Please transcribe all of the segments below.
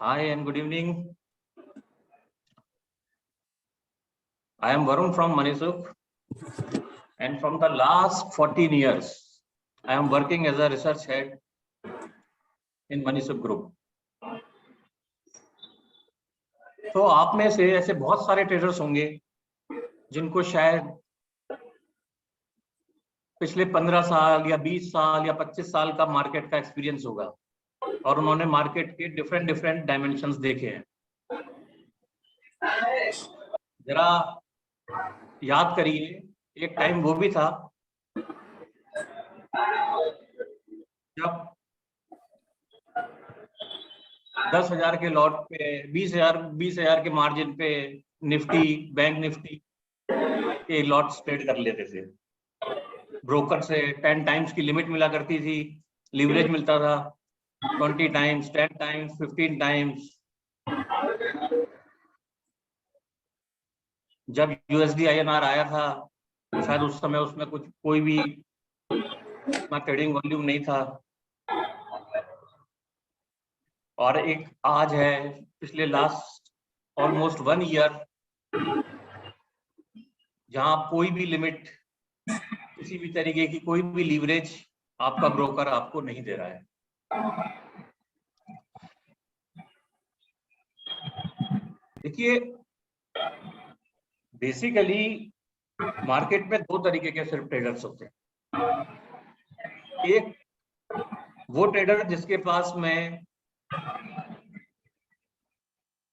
Hi and good evening. I am Varun from Manisukh, and from the last 14 years, I am working as a research head in Manisukh Group. तो आप में से ऐसे बहुत सारे traders होंगे जिनको शायद पिछले 15 साल या 20 साल या 25 साल का मार्केट का एक्सपीरियंस होगा और उन्होंने मार्केट के डिफरेंट डायमेंशंस देखे हैं। जरा याद करिए, एक टाइम वो भी था जब 10,000 के लॉट पे 20,000 के मार्जिन पे निफ्टी, बैंक निफ्टी के लॉट्स ट्रेड कर लेते थे। ब्रोकर से 10 टाइम्स की लिमिट मिला करती थी, लीवरेज मिलता था 20 टाइम्स, 10 टाइम्स, 15 टाइम्स। जब यूएसडी आईएनआर आया था, शायद उस समय उसमें कोई भी ट्रेडिंग वॉल्यूम नहीं था। और एक आज है, पिछले लास्ट ऑलमोस्ट 1 ईयर, जहां कोई भी लिमिट, किसी भी तरीके की कोई भी लीवरेज आपका ब्रोकर आपको नहीं दे रहा है। देखिए, बेसिकली मार्केट में दो तरीके के सिर्फ ट्रेडर्स होते हैं। एक वो ट्रेडर जिसके पास में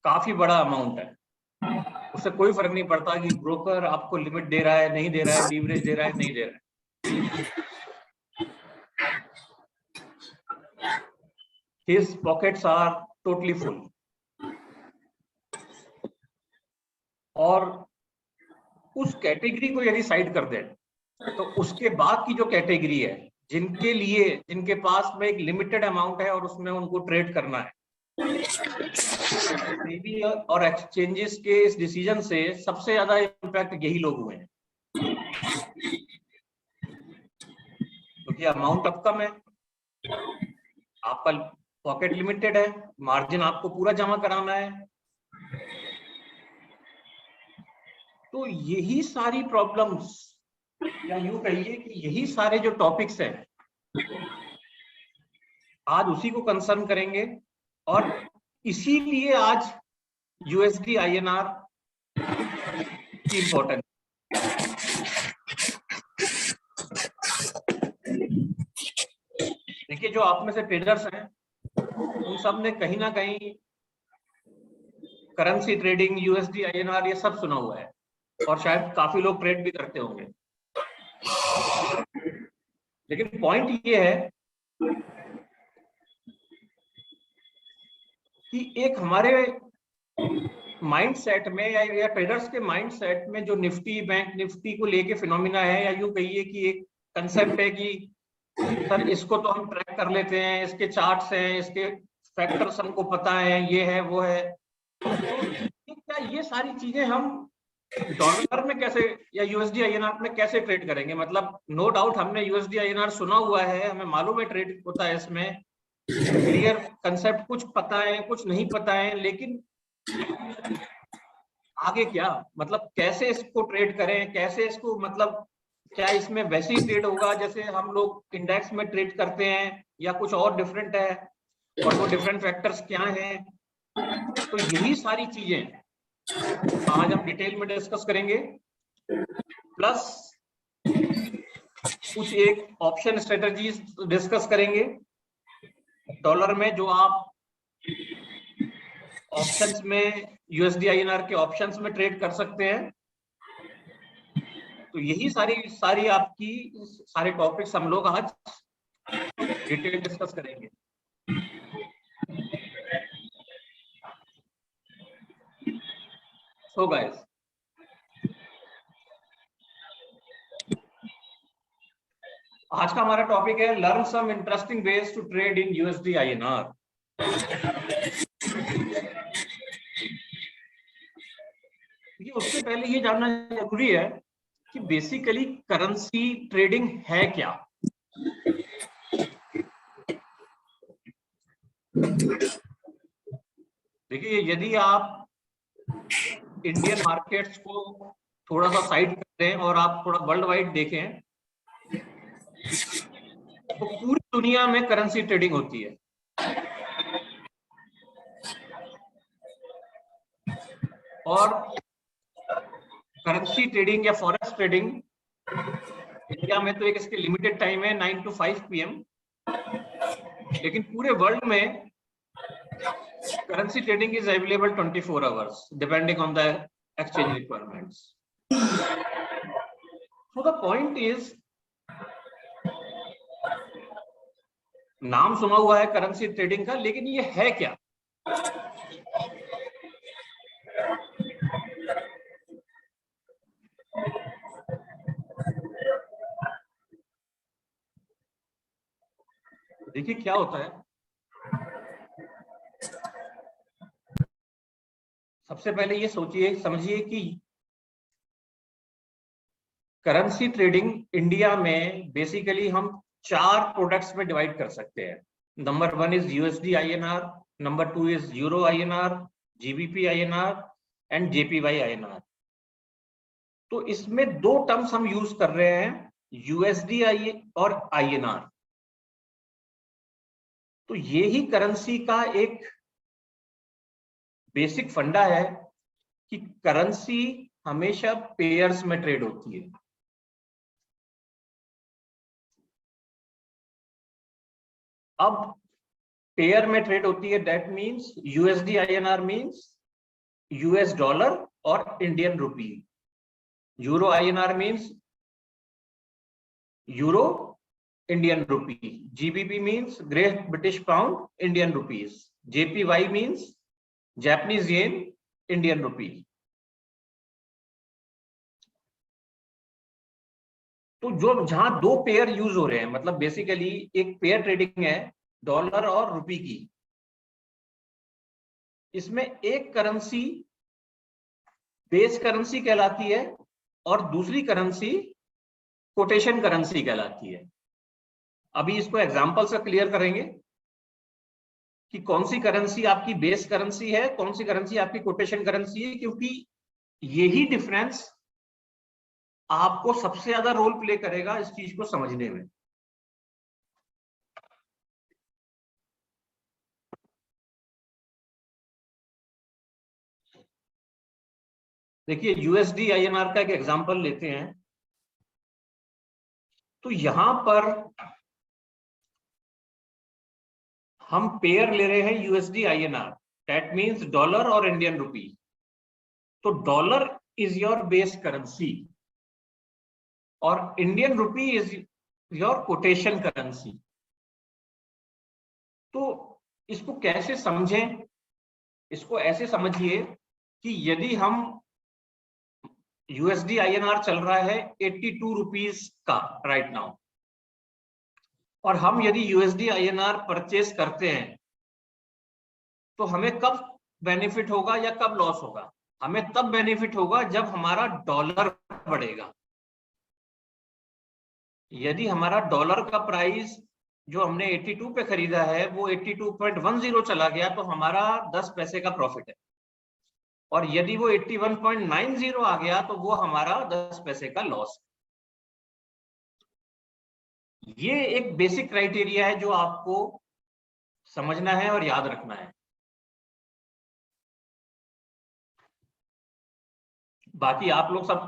काफी बड़ा अमाउंट है, उससे कोई फर्क नहीं पड़ता कि ब्रोकर आपको लिमिट दे रहा है, नहीं दे रहा है, लीवरेज दे रहा है, नहीं दे रहा है। His pockets are totally full. और उस कैटेगरी को यदि साइड कर दें तो उसके बाद की जो कैटेगरी है, जिनके पास में एक लिमिटेड अमाउंट है और उसमें उनको ट्रेड करना है, सेबी और एक्सचेंजेस के इस डिसीजन से सबसे ज्यादा इम्पैक्ट यही लोग हुए हैं, क्योंकि अमाउंट अब कम है, आपका पॉकेट लिमिटेड है, मार्जिन आपको पूरा जमा कराना है। तो यही सारी प्रॉब्लम्स, या यूं कहिए कि यही सारे जो टॉपिक्स हैं, आज उसी को कंसर्न करेंगे। और इसीलिए आज यूएसडी आईएनआर की इंपॉर्टेंस। देखिए, जो आप में से ट्रेडर्स हैं उन सब ने कहीं ना कहीं करेंसी ट्रेडिंग, यूएसडी आईएनआर, ये सब सुना हुआ है और शायद काफी लोग ट्रेड भी करते होंगे। लेकिन पॉइंट ये है कि एक हमारे माइंडसेट में या ट्रेडर्स के माइंडसेट में जो निफ्टी, बैंक निफ्टी को लेके फिनोमिना है, या यूं कहिए कि एक कंसेप्ट है कि सर इसको तो हम ट्रैक कर लेते हैं, इसके चार्ट्स हैं, इसके फैक्टर्स हमको पता है, ये है वो है। तो क्या ये सारी चीजें हम डॉलर में कैसे या यूएसडी आईएनआर में कैसे ट्रेड करेंगे? मतलब नो डाउट हमने यूएसडी आईएनआर सुना हुआ है, हमें मालूम है ट्रेड होता है, इसमें क्लियर कंसेप्ट कुछ पता है, कुछ नहीं पता है, लेकिन आगे क्या, मतलब कैसे इसको ट्रेड करें, कैसे इसको, मतलब क्या इसमें वैसे ही ट्रेड होगा जैसे हम लोग इंडेक्स में ट्रेड करते हैं, या कुछ और डिफरेंट है, और वो डिफरेंट फैक्टर्स क्या हैं? तो यही सारी चीजें आज हम डिटेल में डिस्कस करेंगे, प्लस कुछ एक ऑप्शन स्ट्रेटजीज डिस्कस करेंगे डॉलर में, जो आप ऑप्शंस में यूएसडी आईएनआर के ऑप्शंस में ट्रेड कर सकते हैं। तो यही सारी आपकी सारे टॉपिक्स हम लोग आज डिटेल डिस्कस करेंगे। सो गाइस, आज का हमारा टॉपिक है learn some interesting ways to trade in USD INR. उससे पहले ये जानना जरूरी है कि बेसिकली करेंसी ट्रेडिंग है क्या। देखिए, यदि आप इंडियन मार्केट्स को थोड़ा सा साइड कर दें और आप थोड़ा वर्ल्ड वाइड देखें, तो पूरी दुनिया में करेंसी ट्रेडिंग होती है। और करेंसी ट्रेडिंग या फॉरेक्स ट्रेडिंग इंडिया में तो एक इसके लिमिटेड टाइम है 9 to 5 PM, लेकिन पूरे वर्ल्ड में currency trading is available 24 hours depending on the exchange requirements. So the point is, नाम सुना हुआ है करेंसी ट्रेडिंग का, लेकिन ये है क्या? देखिए क्या होता है। सबसे पहले ये सोचिए, समझिए कि करेंसी ट्रेडिंग इंडिया में बेसिकली हम 4 प्रोडक्ट्स में डिवाइड कर सकते हैं। Number 1 is USD INR, number 2 is euro INR, GBP INR and JPY INR। तो इसमें 2 टर्म्स हम यूज कर रहे हैं, USD और INR। तो ये ही करेंसी का एक बेसिक फंडा है कि करेंसी हमेशा पेयर्स में ट्रेड होती है। अब पेयर में ट्रेड होती है, that means USD INR means US dollar और Indian rupee, euro INR means euro Indian rupee, GBP means great British pound Indian rupees, JPY means Japanese yen Indian rupee. तो जो जहां 2 पेयर यूज हो रहे हैं, मतलब बेसिकली एक pair trading है डॉलर और रुपी की, इसमें एक करेंसी बेस करेंसी कहलाती है और दूसरी करेंसी कोटेशन करेंसी कहलाती है। अभी इसको एग्जांपल से क्लियर करेंगे कि कौन सी करेंसी आपकी बेस करेंसी है, कौन सी करेंसी आपकी कोटेशन करेंसी है, क्योंकि यही डिफरेंस आपको सबसे ज्यादा रोल प्ले करेगा इस चीज को समझने में। देखिए, USD INR का एक एग्जांपल लेते हैं। तो यहां पर हम पेयर ले रहे हैं USD INR, that means dollar और इंडियन रुपी। तो dollar is your base currency और Indian rupee is your quotation currency. तो इसको कैसे समझें? इसको ऐसे समझिए कि यदि हम USD INR चल रहा है 82 रुपीज का राइट नाउ, और हम यदि USD INR परचेज करते हैं, तो हमें कब बेनिफिट होगा या कब लॉस होगा? हमें तब बेनिफिट होगा जब हमारा डॉलर बढ़ेगा। यदि हमारा डॉलर का प्राइस जो हमने 82 पे खरीदा है वो 82.10 चला गया, तो हमारा 10 पैसे का प्रॉफिट है। और यदि वो 81.90 आ गया, तो वो हमारा 10 पैसे का लॉस है। ये एक बेसिक क्राइटेरिया है जो आपको समझना है और याद रखना है। बाकी आप लोग सब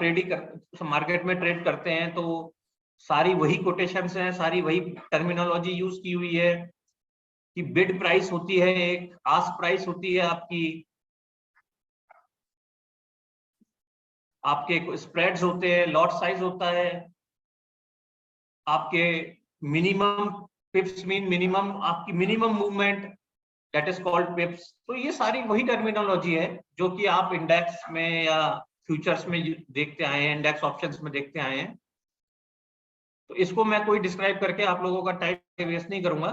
मार्केट में ट्रेड करते हैं, तो सारी वही कोटेशंस हैं, सारी वही टर्मिनोलॉजी यूज की हुई है कि बिड प्राइस होती है, एक आस्क प्राइस होती है आपकी, आपके स्प्रेड्स होते हैं, लॉट साइज होता है, आपके मिनिमम पिप्स मीन मिनिमम, आपकी minimum movement that is called पिप्स। तो ये सारी वही टर्मिनोलॉजी है जो कि आप इंडेक्स में या फ्यूचर्स में देखते आए हैं, इंडेक्स ऑप्शंस में देखते आए हैं। तो इसको मैं कोई डिस्क्राइब करके आप लोगों का टाइम वेस्ट नहीं करूंगा,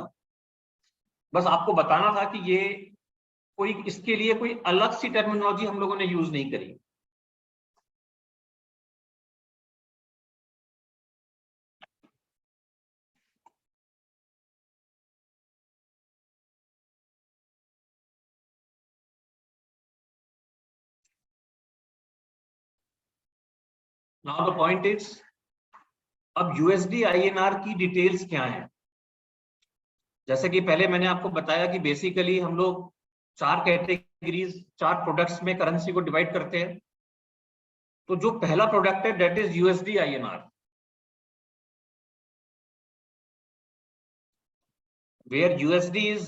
बस आपको बताना था कि ये कोई, इसके लिए कोई अलग सी टर्मिनोलॉजी हम लोगों ने यूज नहीं करी। नाउ द पॉइंट इज, अब यूएसडी आईएनआर की डिटेल्स क्या है। जैसे कि पहले मैंने आपको बताया कि बेसिकली हम लोग 4 कैटेगरीज, 4 प्रोडक्ट्स में करेंसी को डिवाइड करते हैं। तो जो पहला प्रोडक्ट है that is USD INR, where USD is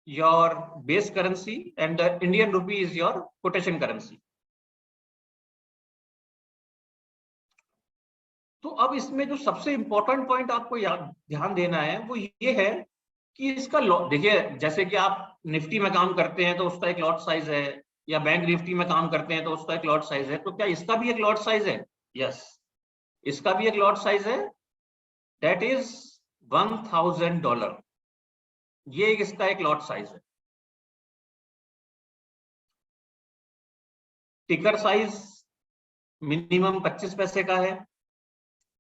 your base currency and the Indian rupee is your quotation currency. तो अब इसमें जो सबसे इंपॉर्टेंट पॉइंट आपको ध्यान देना है वो ये है कि इसका देखिए, जैसे कि आप निफ्टी में काम करते हैं तो उसका एक लॉट साइज है, या बैंक निफ्टी में काम करते हैं तो उसका एक लॉट साइज है, तो क्या इसका भी एक लॉट साइज है? यस, इसका भी एक लॉट साइज है, दैट इज $1000। ये इसका एक लॉट साइज है। टिकर साइज मिनिमम 25 पैसे का है।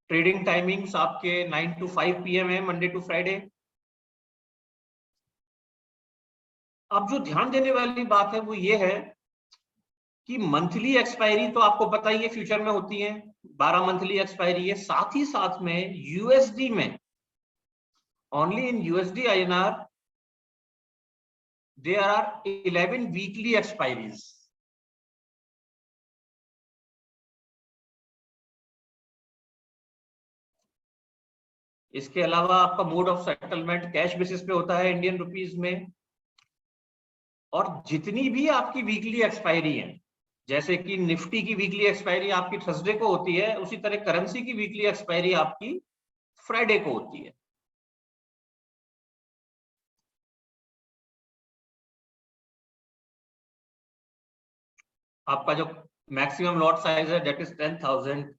ट्रेडिंग टाइमिंग्स आपके 9 to 5 PM है, मंडे टू फ्राइडे। अब जो ध्यान देने वाली बात है वो ये है कि मंथली एक्सपायरी तो आपको पता ही है फ्यूचर में होती है, 12 मंथली एक्सपायरी है। साथ ही साथ में यूएसडी में, only in USD INR there are 11 weekly expiries. इसके अलावा आपका mode of settlement cash basis पे होता है इंडियन रुपीज में। और जितनी भी आपकी वीकली एक्सपायरी है, जैसे कि निफ्टी की वीकली एक्सपायरी आपकी थर्सडे को होती है, उसी तरह करेंसी की वीकली एक्सपायरी आपकी फ्राइडे को होती है। आपका जो मैक्सिमम लॉट साइज है दैट इज 10,000,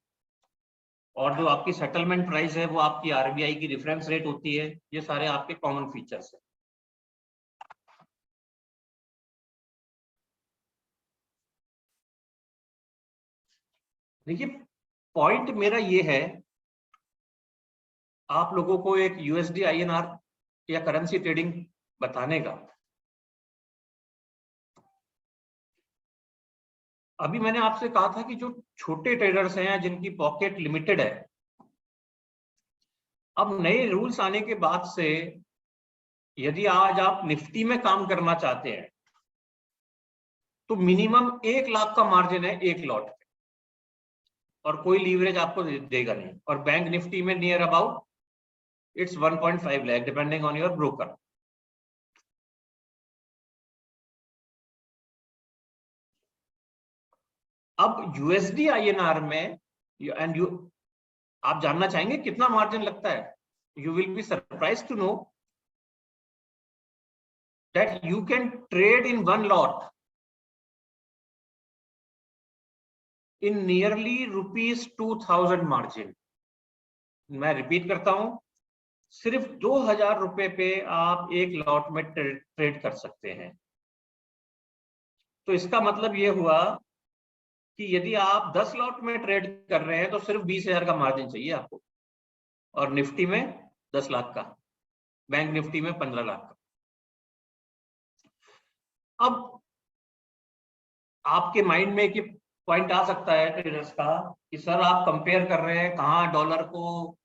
और जो आपकी सेटलमेंट प्राइस है वो आपकी आरबीआई की रेफरेंस रेट होती है। ये सारे आपके कॉमन फीचर्स है। देखिए, पॉइंट मेरा ये है, आप लोगों को एक यूएसडी आईएनआर या करेंसी ट्रेडिंग बताने का। अभी मैंने आपसे कहा था कि जो छोटे ट्रेडर्स हैं जिनकी पॉकेट लिमिटेड है, अब नए रूल्स आने के बाद से यदि आज आप निफ्टी में काम करना चाहते हैं तो मिनिमम 1 लाख का मार्जिन है एक लॉट पे, और कोई लीवरेज आपको देगा नहीं। और बैंक निफ्टी में near about it's 1.5 lakh depending on your broker. अब यूएसडी आईएनआर में एंड यू, आप जानना चाहेंगे कितना मार्जिन लगता है? You will be surprise to know that you can trade in 1 lot in nearly ₹2,000 margin. मैं रिपीट करता हूं, सिर्फ 2,000 रुपए पे आप एक लॉट में ट्रेड कर सकते हैं। तो इसका मतलब ये हुआ कि यदि आप 10 लॉट में ट्रेड कर रहे हैं तो सिर्फ 20,000 का मार्जिन चाहिए आपको, और निफ्टी में 10 लाख का, बैंक निफ्टी में 15 लाख का। अब आपके माइंड में एक पॉइंट आ सकता है ट्रेडर्स का कि सर आप कंपेयर कर रहे हैं कहाँ डॉलर को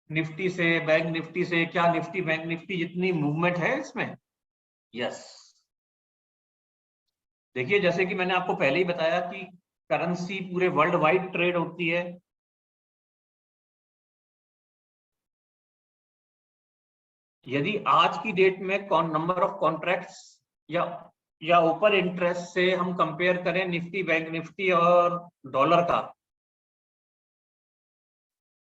निफ्टी से, बैंक निफ्टी से, क्या निफ्टी बैंक निफ्टी जितनी मूवमेंट है इसमें? यस। देखिए, जैसे कि मैंने आपको पहले ही बताया कि करेंसी पूरे वर्ल्ड वाइड ट्रेड होती है। यदि आज की डेट में नंबर ऑफ कॉन्ट्रैक्ट्स या ओपन इंटरेस्ट से हम कंपेयर करें निफ्टी बैंक निफ्टी और डॉलर का,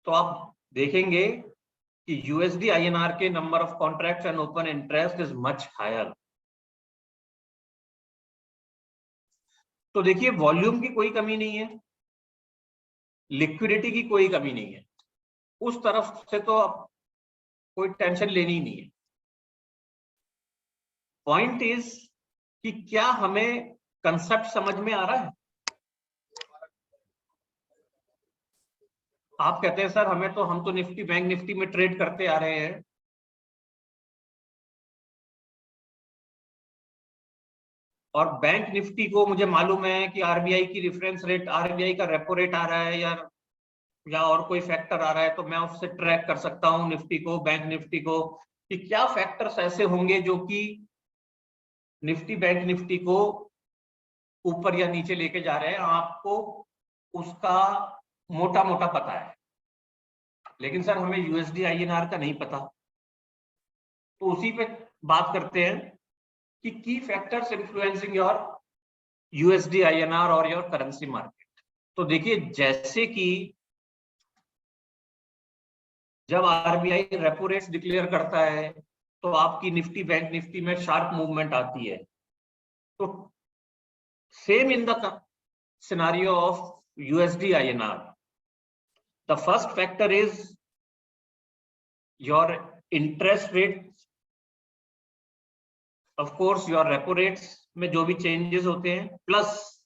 तो आप देखेंगे कि यूएसडी आईएनआर के number of contracts and open interest is much higher. तो देखिए, वॉल्यूम की कोई कमी नहीं है, लिक्विडिटी की कोई कमी नहीं है, उस तरफ से तो अब कोई टेंशन लेनी ही नहीं है। पॉइंट इज कि क्या हमें कंसेप्ट समझ में आ रहा है? आप कहते हैं सर हम तो निफ्टी बैंक निफ्टी में ट्रेड करते आ रहे हैं। और बैंक निफ्टी को मुझे मालूम है कि आरबीआई की रेफरेंस रेट, आरबीआई का रेपो रेट आ रहा है या और कोई फैक्टर आ रहा है, तो मैं उससे ट्रैक कर सकता हूँ निफ्टी को, बैंक निफ्टी को, कि क्या फैक्टर्स ऐसे होंगे जो कि निफ्टी बैंक निफ्टी को ऊपर या नीचे लेके जा रहे हैं। आपको उसका मोटा मोटा पता है, लेकिन सर हमें यूएसडी आईएनआर का नहीं पता। तो उसी पे बात करते हैं कि की factors influencing your USD INR और योर करेंसी मार्केट। तो देखिए, जैसे कि जब आरबीआई रेपो रेट्स डिक्लेयर करता है तो आपकी निफ्टी बैंक निफ्टी में शार्प मूवमेंट आती है। तो same in the scenario of USD INR, the first factor is your interest rate, of course your repo rates में जो भी चेंजेस होते हैं, प्लस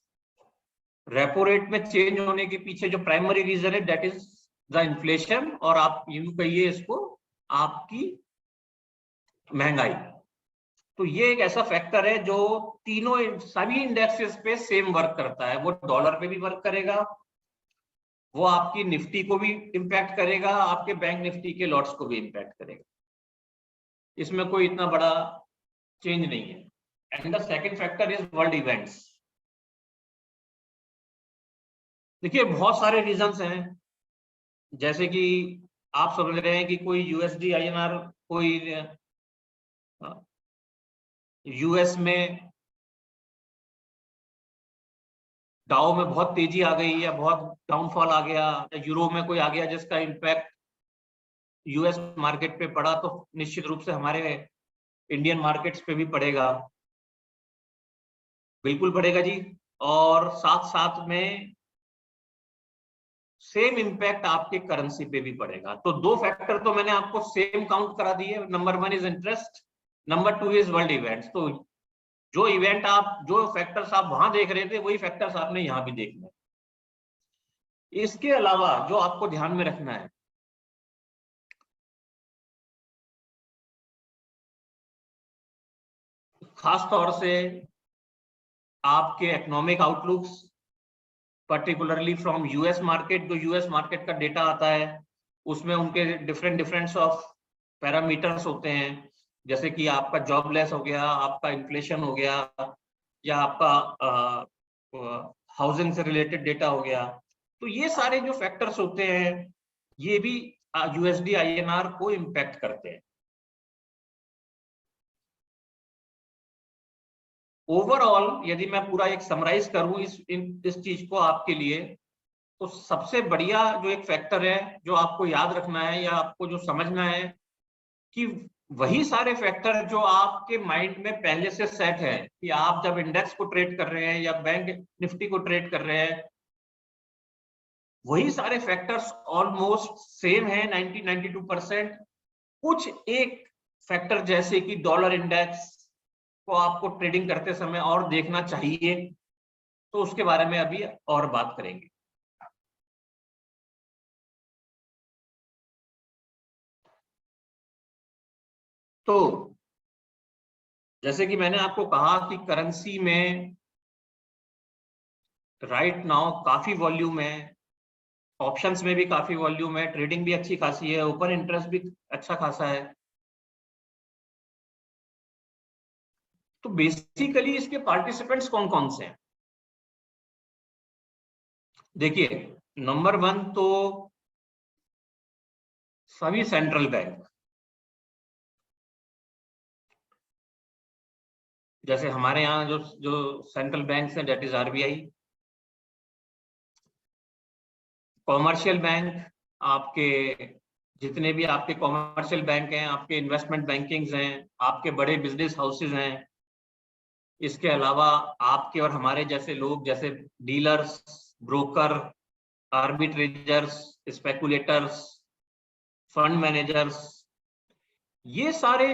रेपो रेट में चेंज होने के पीछे जो प्राइमरी रीजन है दैट इज द इन्फ्लेशन, और आप यूं कहिए इसको आपकी महंगाई। तो ये एक ऐसा फैक्टर है जो तीनों सभी इंडेक्सेस पे सेम वर्क करता है। वो डॉलर पे भी वर्क करेगा, वो आपकी निफ्टी को भी इंपैक्ट करेगा, आपके बैंक निफ्टी के लॉट्स को भी इंपैक्ट करेगा। इसमें कोई इतना बड़ा चेंज नहीं है। And the second factor is world events. देखिए, बहुत सारे रीजंस हैं, जैसे कि आप समझ रहे हैं कि कोई यूएसडी आईएनआर, कोई यूएस में डाउ में बहुत तेजी आ गई या बहुत डाउनफॉल आ गया, या यूरो में कोई आ गया जिसका इम्पैक्ट यूएस मार्केट पे पड़ा, तो निश्चित रूप से हमारे इंडियन मार्केट्स पे भी पड़ेगा, बिल्कुल पड़ेगा जी। और साथ साथ में सेम इम्पैक्ट आपके करेंसी पे भी पड़ेगा। तो दो फैक्टर तो मैंने आपको सेम काउंट करा दिए। Number one is interest, number two is world events. तो जो इवेंट आप, जो फैक्टर्स आप वहां देख रहे थे, वही फैक्टर्स आपने यहां भी देखने। इसके अलावा जो आपको ध्यान में रखना है, खास तौर से आपके economic outlooks, particularly from US market. जो यूएस मार्केट का डेटा आता है उसमें उनके डिफरेंट ऑफ पैरामीटर्स होते हैं, जैसे कि आपका जॉबलेस हो गया, आपका इन्फ्लेशन हो गया, या आपका हाउसिंग से रिलेटेड डेटा हो गया। तो ये सारे जो फैक्टर्स होते हैं ये भी यूएसडी आईएनआर को इम्पैक्ट करते हैं। ओवरऑल यदि मैं पूरा एक समराइज करूं इस चीज को आपके लिए, तो सबसे बढ़िया जो एक फैक्टर है जो आपको याद रखना है या आपको जो समझना है, कि वही सारे फैक्टर जो आपके माइंड में पहले से सेट है कि आप जब इंडेक्स को ट्रेड कर रहे हैं या बैंक निफ्टी को ट्रेड कर रहे हैं, वही सारे फैक्टर्स ऑलमोस्ट सेम है 90-92%। कुछ एक फैक्टर जैसे कि डॉलर इंडेक्स को आपको ट्रेडिंग करते समय और देखना चाहिए, तो उसके बारे में अभी और बात करेंगे। तो जैसे कि मैंने आपको कहा कि करेंसी में राइट नाउ काफी वॉल्यूम है, ऑप्शंस में भी काफी वॉल्यूम है, ट्रेडिंग भी अच्छी खासी है, ओपन इंटरेस्ट भी अच्छा खासा है। तो बेसिकली इसके पार्टिसिपेंट्स कौन कौन से हैं? देखिए, नंबर वन तो सभी सेंट्रल बैंक, जैसे हमारे यहाँ जो जो सेंट्रल बैंक है that is RBI. Commercial bank, आपके जितने भी आपके कॉमर्शियल बैंक हैं, आपके इन्वेस्टमेंट बैंकिंग्स हैं, आपके बड़े बिजनेस हाउसेज हैं। इसके अलावा आपके और हमारे जैसे लोग, जैसे dealers, broker, arbitrageurs, speculators, fund managers, ये सारे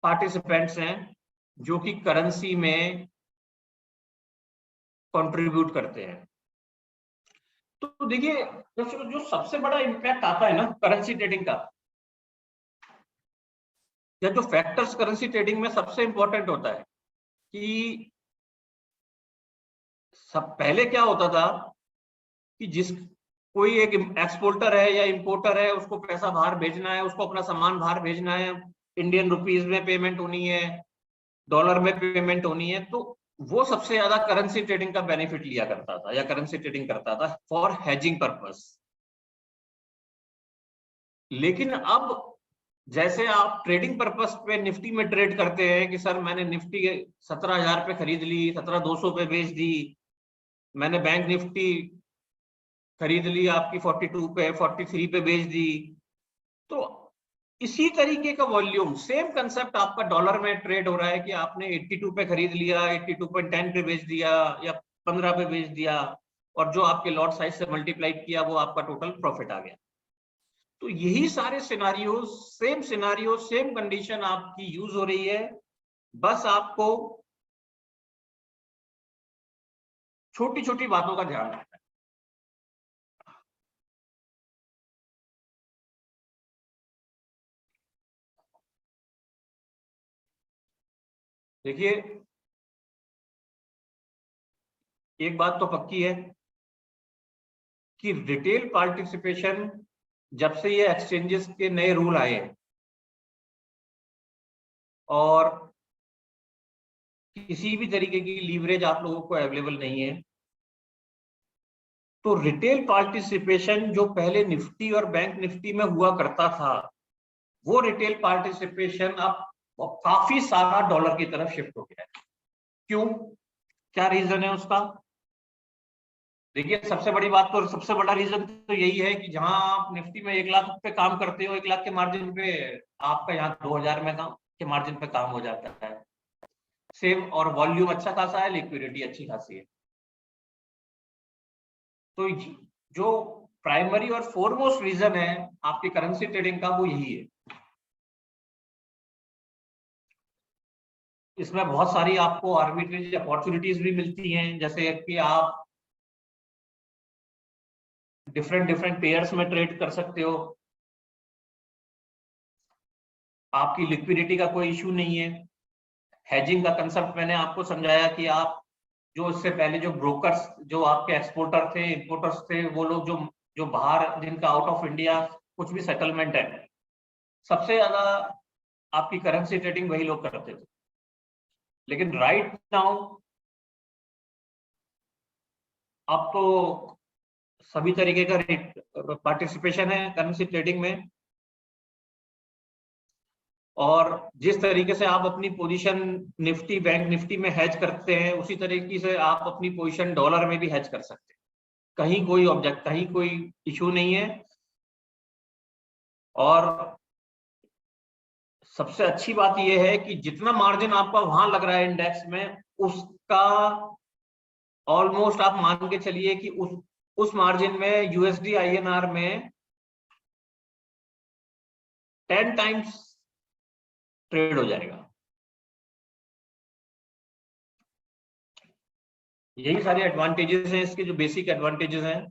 पार्टिसिपेंट्स हैं जो कि करेंसी में कंट्रीब्यूट करते हैं। तो देखिए, जो सबसे बड़ा इम्पैक्ट आता है ना करेंसी ट्रेडिंग का, या जो फैक्टर्स करेंसी ट्रेडिंग में सबसे इंपॉर्टेंट होता है, कि सब पहले क्या होता था कि जिस कोई एक एक्सपोर्टर है या इंपोर्टर है, उसको पैसा बाहर भेजना है, उसको अपना सामान बाहर भेजना है, इंडियन रुपीज में पेमेंट होनी है, डॉलर में पेमेंट होनी है, तो वो सबसे ज्यादा करेंसी ट्रेडिंग का बेनिफिट लिया करता था या करेंसी ट्रेडिंग करता था फॉर हेजिंग पर्पस। लेकिन अब जैसे आप ट्रेडिंग पर्पस पे निफ्टी में ट्रेड करते हैं कि सर मैंने निफ्टी 17,000 पे खरीद ली, 17,200 पे बेच दी, मैंने बैंक निफ्टी खरीद ली आपकी 42 पे, 43 पे बेच दी, तो इसी तरीके का वॉल्यूम, सेम कंसेप्ट आपका डॉलर में ट्रेड हो रहा है कि आपने 82 पे खरीद लिया, 82.10 पे बेच दिया या 15 पे बेच दिया, और जो आपके लॉट साइज से मल्टीप्लाई किया वो आपका टोटल प्रॉफिट आ गया। तो यही सारे सिनारियो सेम कंडीशन आपकी यूज हो रही है, बस आपको छोटी छोटी बातों का ध्यान रखना है। देखिए, एक बात तो पक्की है कि रिटेल पार्टिसिपेशन, जब से ये एक्सचेंजेस के नए रूल आए और किसी भी तरीके की लीवरेज आप लोगों को अवेलेबल नहीं है, तो रिटेल पार्टिसिपेशन जो पहले निफ्टी और बैंक निफ्टी में हुआ करता था, वो रिटेल पार्टिसिपेशन अब काफी सारा डॉलर की तरफ शिफ्ट हो गया है। क्यों, क्या रीजन है उसका? देखिए, सबसे बड़ा रीजन तो यही है कि जहां आप निफ्टी में 1 लाख पे काम करते हो, 1 लाख के मार्जिन पे, आपका यहाँ 2,000 में काम के मार्जिन पे काम हो जाता है सेम, और वॉल्यूम अच्छा खासा है, लिक्विडिटी अच्छी खासी है। तो जो प्राइमरी और फोरमोस्ट रीजन है आपकी करेंसी ट्रेडिंग का, वो यही है। इसमें बहुत सारी आपको आर्बिट्रेज अपॉर्चुनिटीज भी मिलती हैं, जैसे कि आप डिफरेंट पेयर्स में ट्रेड कर सकते हो, आपकी लिक्विडिटी का कोई इश्यू नहीं है। हेजिंग का कंसेप्ट मैंने आपको समझाया कि आप जो इससे पहले जो ब्रोकर्स, जो आपके एक्सपोर्टर थे, इंपोर्टर्स थे, वो लोग जो जो बाहर, जिनका आउट ऑफ इंडिया कुछ भी सेटलमेंट है, सबसे ज्यादा आपकी करेंसी ट्रेडिंग वही लोग करते थे। लेकिन राइट नाउ अब तो सभी तरीके का पार्टिसिपेशन है करेंसी ट्रेडिंग में, और जिस तरीके से आप अपनी पोजीशन निफ्टी बैंक निफ्टी में हैज करते हैं, उसी तरीके से आप अपनी पोजीशन डॉलर में भी हैज कर सकते हैं। कहीं कोई इशू नहीं है। और सबसे अच्छी बात यह है कि जितना मार्जिन आपका वहां लग रहा है इंडेक्स में, उसका ऑलमोस्ट आप मान के चलिए कि उस मार्जिन में यूएसडी आईएनआर में 10 टाइम्स ट्रेड हो जाएगा। यही सारे एडवांटेजेस हैं इसके, जो बेसिक एडवांटेजेस हैं।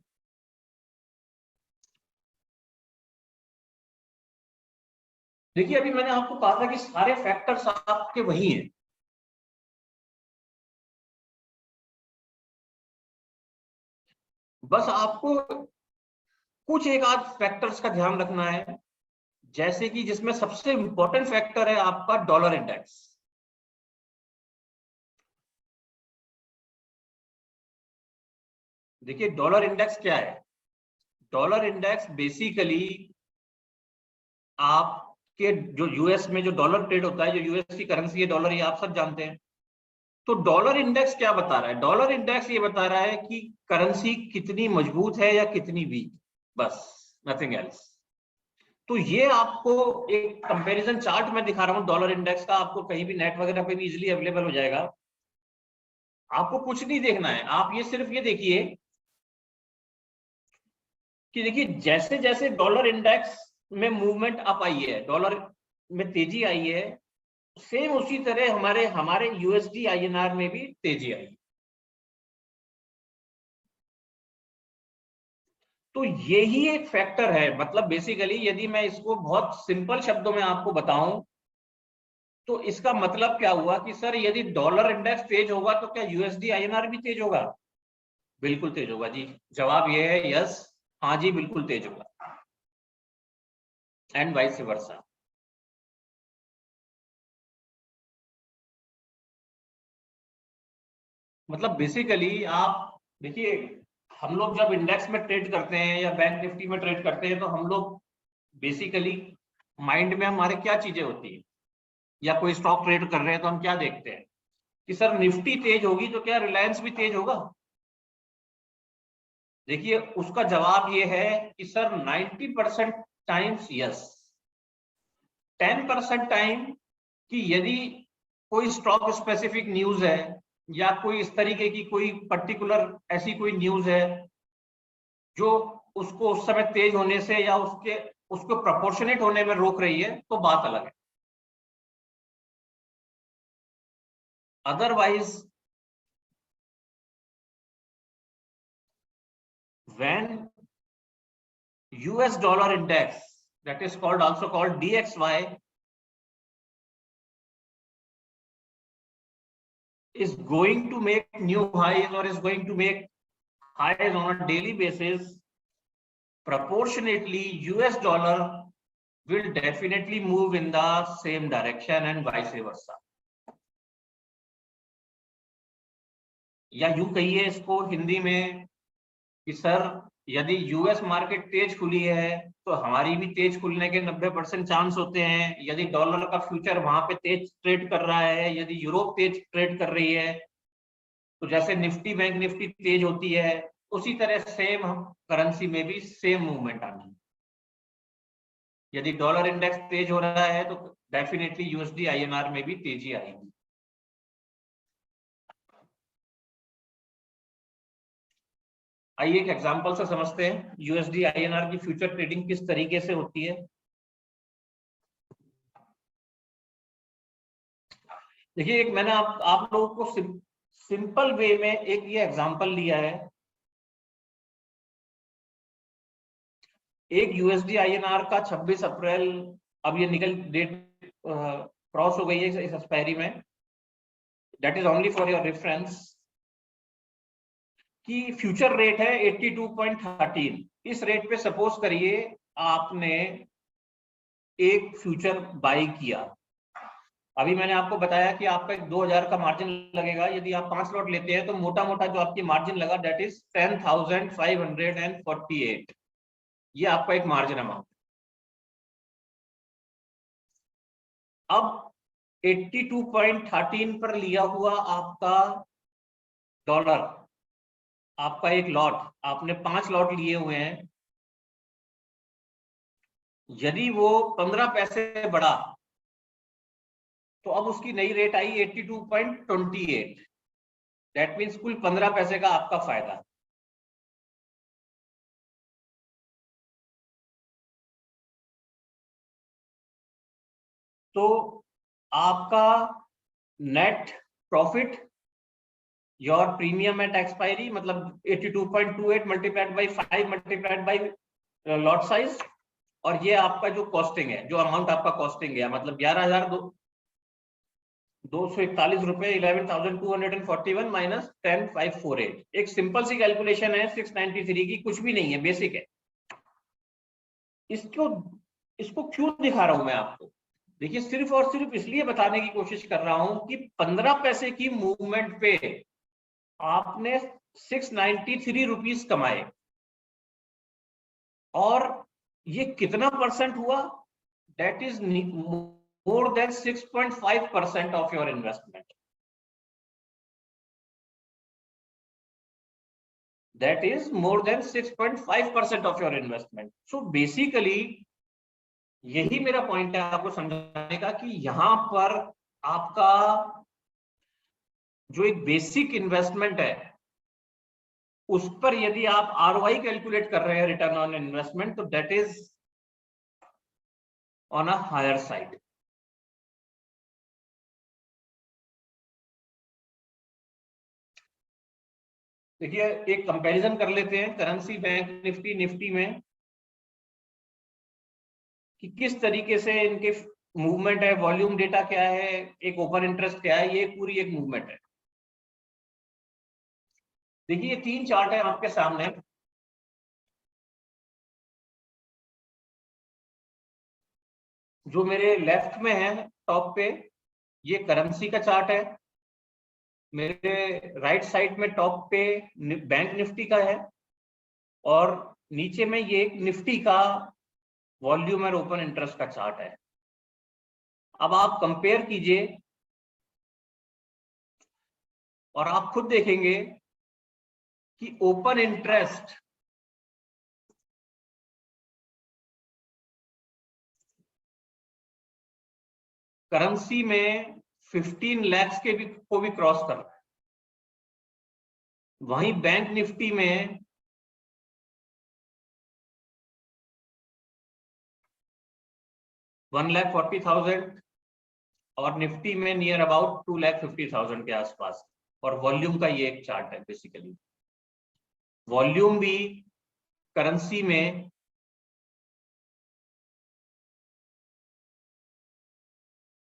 देखिए, अभी मैंने आपको कहा था कि सारे फैक्टर्स आपके वही हैं, बस आपको कुछ एक आध फैक्टर्स का ध्यान रखना है, जैसे कि जिसमें सबसे इंपॉर्टेंट फैक्टर है आपका डॉलर इंडेक्स। देखिए, डॉलर इंडेक्स क्या है? डॉलर इंडेक्स बेसिकली आपके जो यूएस में जो डॉलर ट्रेड होता है, जो यूएस की करेंसी है डॉलर, ये आप सब जानते हैं। तो डॉलर इंडेक्स क्या बता रहा है? डॉलर इंडेक्स ये बता रहा है कि करेंसी कितनी मजबूत है या कितनी वीक, बस, नथिंग एल्स। तो ये आपको एक कंपैरिजन चार्ट में दिखा रहा हूं डॉलर इंडेक्स का, आपको कहीं भी नेट वगैरह पे भी इजीली अवेलेबल हो जाएगा। आपको कुछ नहीं देखना है, आप ये सिर्फ ये देखिए कि देखिए, जैसे जैसे डॉलर इंडेक्स में मूवमेंट अप आई है, डॉलर में तेजी आई है, सेम उसी तरह हमारे हमारे यूएसडी आईएनआर में भी तेजी आई। तो यही एक फैक्टर है। मतलब बेसिकली यदि मैं इसको बहुत सिंपल शब्दों में आपको बताऊं, तो इसका मतलब क्या हुआ कि सर, यदि डॉलर इंडेक्स तेज होगा तो क्या यूएसडी आईएनआर भी तेज होगा? बिल्कुल तेज होगा जी, जवाब ये है यस, हाँ जी बिल्कुल तेज होगा, एंड वाइस वर्सा। मतलब बेसिकली आप देखिए, हम लोग जब इंडेक्स में ट्रेड करते हैं या बैंक निफ्टी में ट्रेड करते हैं तो हम लोग बेसिकली माइंड में हमारे क्या चीजें होती है, या कोई स्टॉक ट्रेड कर रहे हैं तो हम क्या देखते हैं कि सर निफ्टी तेज होगी तो क्या रिलायंस भी तेज होगा। देखिए उसका जवाब ये है कि सर 90% टाइम्स यस, 10% टाइम कि यदि कोई स्टॉक स्पेसिफिक न्यूज है या कोई इस तरीके की कोई पर्टिकुलर ऐसी कोई न्यूज है जो उसको उस समय तेज होने से या उसको प्रोपोर्शनेट होने में रोक रही है तो बात अलग है। Otherwise when US dollar index, that is called also called DXY, is going to make new highs or is going to make highs on a daily basis, proportionately US dollar will definitely move in the same direction and vice versa. या यूं कहिए इसको हिंदी में कि sir यदि US market तेज खुली है तो हमारी भी तेज खुलने के 90% चांस होते हैं। यदि डॉलर का फ्यूचर वहां पे तेज ट्रेड कर रहा है, यदि यूरोप तेज ट्रेड कर रही है, तो जैसे निफ्टी बैंक निफ्टी तेज होती है उसी तरह सेम हम करेंसी में भी सेम मूवमेंट आनी है। यदि डॉलर इंडेक्स तेज हो रहा है तो डेफिनेटली यूएसडी आईएनआर में भी तेजी आएगी। आइए एक एग्जांपल से समझते हैं यूएसडी आईएनआर की फ्यूचर ट्रेडिंग किस तरीके से होती है। देखिए एक मैंने आप लोगों को सिंपल वे में एक ये एग्जांपल लिया है। एक यूएसडी आईएनआर का 26 अप्रैल, अब ये निकल डेट क्रॉस हो गई है इस एक्सपायरी में, that is only for your reference, कि फ्यूचर रेट है 82.13। इस रेट पे सपोज करिए आपने एक फ्यूचर बाई किया। अभी मैंने आपको बताया कि आपका 2000 का मार्जिन लगेगा। यदि आप 5 लॉट लेते हैं तो मोटा मोटा जो आपकी मार्जिन लगा दैट इज 10,548। ये आपका एक मार्जिन अमाउंट। अब 82.13 पर लिया हुआ आपका डॉलर, आपका एक लॉट, आपने 5 लॉट लिए हुए हैं, यदि वो 15 पैसे बढ़ा तो अब उसकी नई रेट आई 82.28। दैट मीन्स कुल 15 पैसे का आपका फायदा। तो आपका net profit, your premium eight expiry, मतलब 82.28 multiplied by 5 multiplied by lot size, और ये आपका जो कॉस्टिंग है, जो अमाउंट आपका कॉस्टिंग है, मतलब 11,241 रुपए, 11,241 माइनस 10,548। एक सिंपल सी कैलकुलेशन है 693 की, कुछ भी नहीं है, बेसिक है। इसको क्यों दिखा रहा हूं मैं आपको? देखिए सिर्फ और सिर्फ इसलिए बताने की कोशिश कर रहा हूं कि 15 पैसे की मूवमेंट पे आपने 693 रुपीस कमाए, और ये कितना परसेंट हुआ? That is more than 6.5% of your investment. That is more than 6.5% of your investment. So basically यही मेरा पॉइंट है आपको समझाने का कि यहां पर आपका जो एक बेसिक इन्वेस्टमेंट है उस पर यदि आप आरओआई कैलकुलेट कर रहे हैं, रिटर्न ऑन इन्वेस्टमेंट, तो that is on a higher side. देखिए एक कंपैरिजन कर लेते हैं करेंसी, बैंक निफ्टी, निफ्टी में कि किस तरीके से इनके मूवमेंट है, वॉल्यूम डेटा क्या है, एक ओपन इंटरेस्ट क्या है, ये पूरी एक मूवमेंट है। देखिए ये 3 चार्ट है आपके सामने। जो मेरे लेफ्ट में है टॉप पे, ये करेंसी का चार्ट है। मेरे राइट साइड में टॉप पे बैंक निफ्टी का है, और नीचे में ये निफ्टी का वॉल्यूम और ओपन इंटरेस्ट का चार्ट है। अब आप कंपेयर कीजिए और आप खुद देखेंगे कि ओपन इंटरेस्ट करेंसी में 15 लाख के भी को भी क्रॉस कर रहा है। वहीं बैंक निफ्टी में 1,40,000 और निफ्टी में नियर अबाउट 2,50,000 के आसपास। और वॉल्यूम का ये एक चार्ट है। बेसिकली वॉल्यूम भी करेंसी में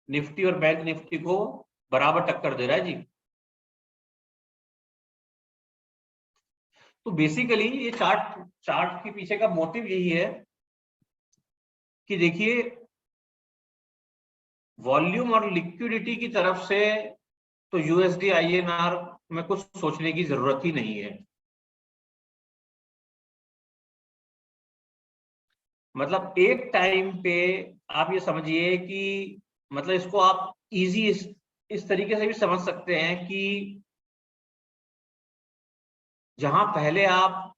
निफ्टी और बैंक निफ्टी को बराबर टक्कर दे रहा है जी। तो बेसिकली ये चार्ट के पीछे का मोटिव यही है कि देखिए, वॉल्यूम और लिक्विडिटी की तरफ से तो यूएसडी आईएनआर में कुछ सोचने की जरूरत ही नहीं है। मतलब एक टाइम पे आप ये समझिए कि, मतलब इसको आप इजी इस तरीके से भी समझ सकते हैं कि जहां पहले आप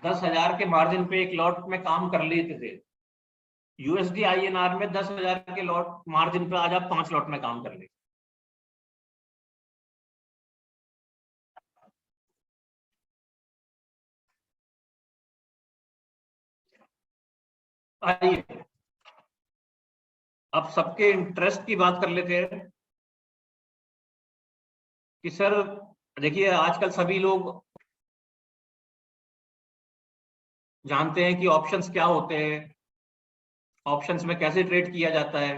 10,000 के मार्जिन पे एक लॉट में काम कर लेते थे, यूएसडी आईएनआर में 10,000 के लॉट मार्जिन पे आज आप 5 लॉट में काम कर लेते। आइए अब सबके इंटरेस्ट की बात कर लेते हैं कि सर देखिए, आजकल सभी लोग जानते हैं कि ऑप्शंस क्या होते हैं, ऑप्शंस में कैसे ट्रेड किया जाता है।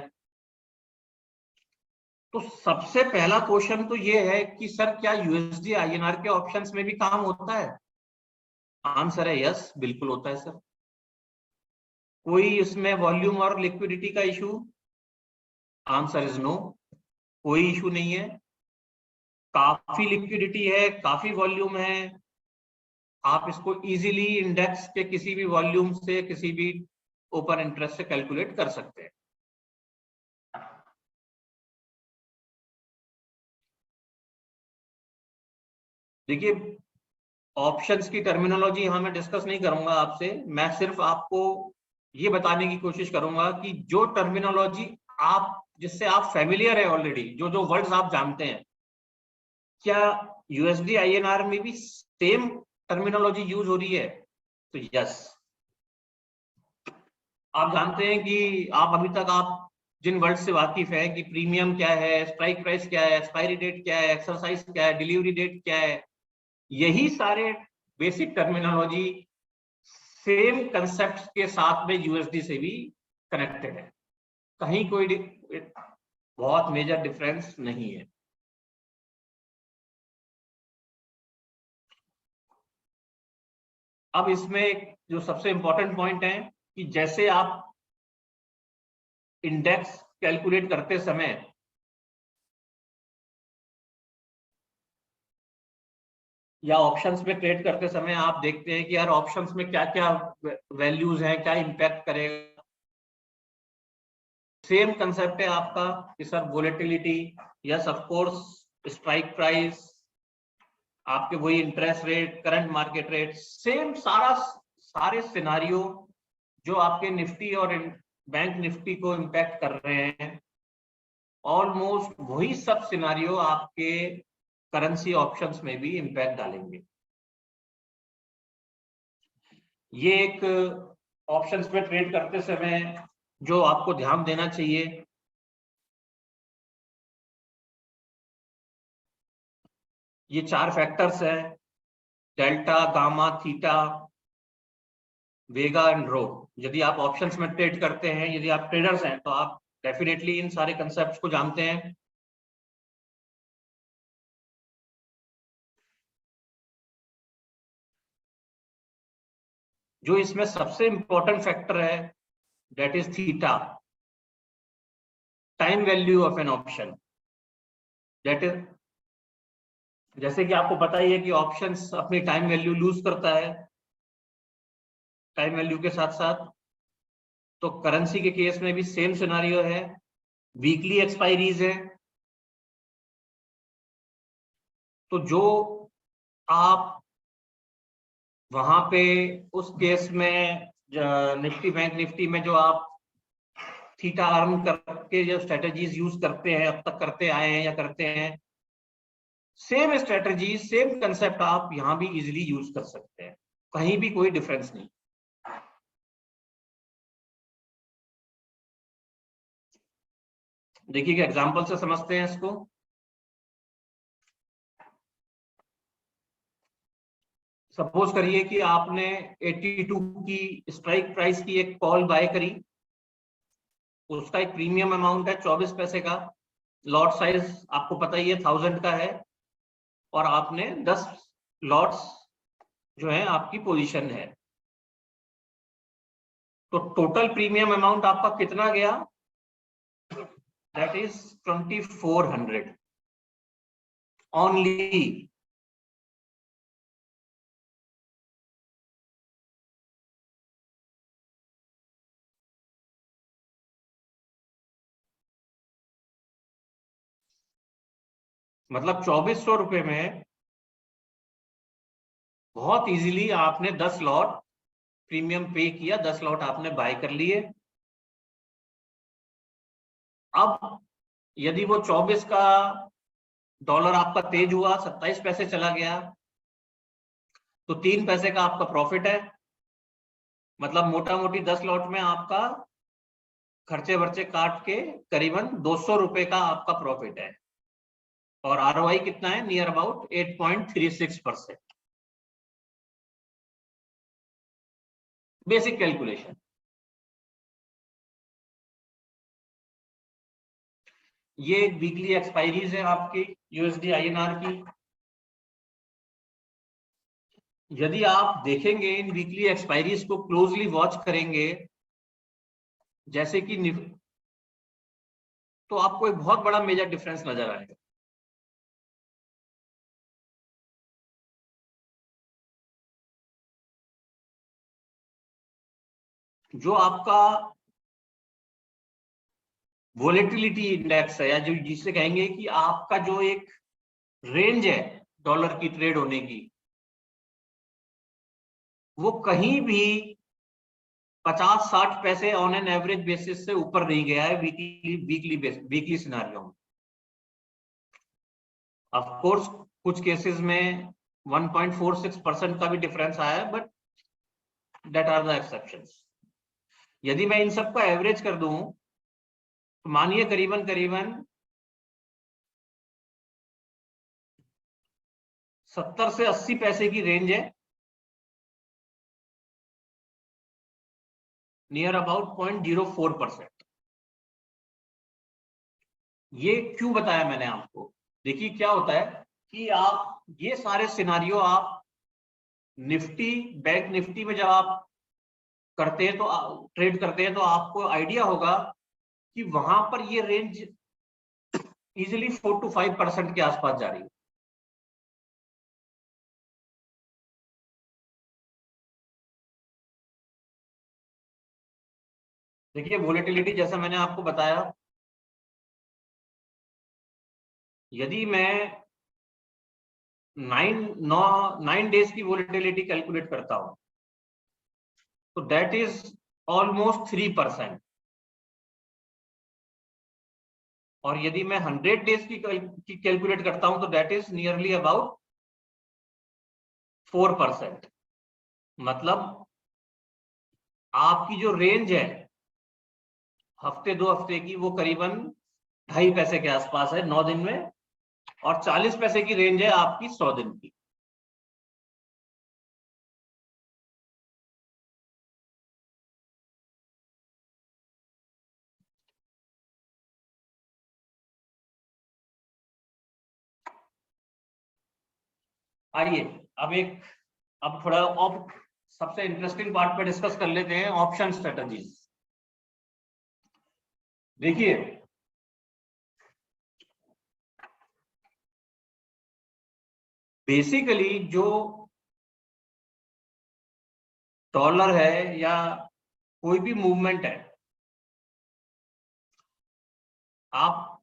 तो सबसे पहला क्वेश्चन तो ये है कि सर क्या यूएसडी आईएनआर के ऑप्शंस में भी काम होता है? आंसर है यस, बिल्कुल होता है सर। कोई इसमें वॉल्यूम और लिक्विडिटी का इशू? आंसर इज नो, कोई इशू नहीं है। काफी लिक्विडिटी है, काफी वॉल्यूम है। आप इसको इजीली इंडेक्स के किसी भी वॉल्यूम से, किसी भी ओपन इंटरेस्ट से कैलकुलेट कर सकते हैं। देखिए, ऑप्शंस की टर्मिनोलॉजी यहाँ मैं डिस्कस नहीं करूंगा आपसे। मैं सिर्फ आपको ये बताने की कोशिश करूंगा कि जो टर्मिनोलॉजी आप, जिससे आप फेमिलियर है ऑलरेडी, जो जो वर्ड्स आप जानते हैं, क्या यूएसडी आईएनआर में भी सेम टर्मिनोलॉजी यूज हो रही है? तो यस। आप जानते हैं कि आप अभी तक आप जिन वर्ड से वाकिफ है कि प्रीमियम क्या है, स्ट्राइक प्राइस क्या है, एक्सपायरी डेट क्या है, एक्सरसाइज क्या है, डिलीवरी डेट क्या है, यही सारे बेसिक टर्मिनोलॉजी सेम कंसेप्ट के साथ में यूएसडी से भी कनेक्टेड है। कहीं कोई बहुत मेजर डिफरेंस नहीं है। अब इसमें जो सबसे इंपॉर्टेंट पॉइंट है कि जैसे आप इंडेक्स कैलकुलेट करते समय या ऑप्शंस में ट्रेड करते समय आप देखते हैं कि यार ऑप्शंस में क्या क्या वैल्यूज हैं, क्या इंपैक्ट करेगा। सेम कंसेप्ट है आपका कि sir volatility, yes of course, strike price, आपके वही interest rate, current market rate, same सारे सिनारियो जो आपके निफ्टी और बैंक निफ्टी को इंपैक्ट कर रहे हैं, ऑलमोस्ट वही सब सिनारियो आपके करेंसी ऑप्शंस में भी इंपैक्ट डालेंगे। ये एक ऑप्शंस में ट्रेड करते समय जो आपको ध्यान देना चाहिए, ये 4 फैक्टर्स हैं: delta, gamma, theta, vega and rho. यदि आप ऑप्शंस में ट्रेड करते हैं, यदि आप ट्रेडर्स हैं, तो आप डेफिनेटली इन सारे कंसेप्ट्स को जानते हैं। जो इसमें सबसे इंपॉर्टेंट फैक्टर है that is theta, time value of an option. That is, जैसे कि आपको पता ही है कि ऑप्शंस अपनी टाइम वैल्यू लूज करता है टाइम वैल्यू के साथ साथ। तो करेंसी के केस में भी सेम सिनारियो है, वीकली एक्सपायरीज है। तो जो आप वहां पे उस केस में निफ्टी बैंक निफ्टी में जो आप थीटा अर्न करके जो स्ट्रेटेजीज यूज करते हैं, अब तक करते आए हैं या करते हैं, सेम स्ट्रेटेजी सेम कंसेप्ट आप यहां भी इजीली यूज कर सकते हैं, कहीं भी कोई डिफरेंस नहीं। देखिए कि एग्जांपल से समझते हैं इसको। सपोज करिए कि आपने 82 की स्ट्राइक प्राइस की एक कॉल बाय करी, उसका एक प्रीमियम अमाउंट है 24 पैसे का, लॉट साइज आपको पता ही है 1000 का है, और आपने 10 लॉट्स जो है आपकी पोजीशन है। तो टोटल प्रीमियम अमाउंट आपका कितना गया? That is 2400 only. मतलब 2400 रुपए में बहुत इजीली आपने 10 लॉट प्रीमियम पे किया, 10 लॉट आपने बाय कर लिए। अब यदि वो 24 का डॉलर आपका तेज हुआ, 27 पैसे चला गया, तो 3 पैसे का आपका प्रॉफिट है। मतलब मोटा मोटी 10 लॉट में आपका खर्चे वर्चे काट के करीबन 200 रुपए का आपका प्रॉफिट है। और आरओआई कितना है? Near about 8.36%। Basic calculation. ये वीकली एक्सपायरीज है आपकी यूएसडी आईएनआर की। यदि आप देखेंगे इन वीकली एक्सपायरीज को क्लोजली वॉच करेंगे, जैसे कि तो आपको एक बहुत बड़ा मेजर डिफरेंस नजर आएगा। जो आपका वोलेटिलिटी इंडेक्स है, या जो जिसे कहेंगे कि आपका जो एक रेंज है डॉलर की ट्रेड होने की, वो कहीं भी 50-60 पैसे ऑन एन एवरेज बेसिस से ऊपर नहीं गया है वीकली सिनारियो में। ऑफ कोर्स कुछ केसेस में 1.46% का भी डिफरेंस आया है, but that are the exceptions. यदि मैं इन सब का एवरेज कर दूं तो मानिए करीबन करीबन 70 से 80 पैसे की रेंज है, नियर अबाउट 0.04%। ये क्यों बताया मैंने आपको? देखिए क्या होता है कि आप ये सारे सिनारियो आप निफ्टी बैंक निफ्टी में जब आप करते हैं, तो ट्रेड करते हैं, तो आपको आइडिया होगा कि वहां पर ये रेंज इजिली 4 to 5% के आसपास जा रही है। देखिए वोलेटिलिटी जैसा मैंने आपको बताया, यदि मैं 9 डेज की वोलेटिलिटी कैलकुलेट करता हूं, तो दैट इज ऑलमोस्ट 3%। और यदि मैं 100 डेज की कैलकुलेट करता हूं, तो दैट इज नियरली अबाउट 4%। मतलब आपकी जो रेंज है हफ्ते 2 हफ्ते की, वो करीबन 2.5 पैसे के आसपास है 9 दिन में, और 40 पैसे की रेंज है आपकी 100 दिन की। आइए अब थोड़ा अब सबसे इंटरेस्टिंग पार्ट पे डिस्कस कर लेते हैं, ऑप्शन स्ट्रेटजीज। देखिए, बेसिकली जो डॉलर है या कोई भी मूवमेंट है, आप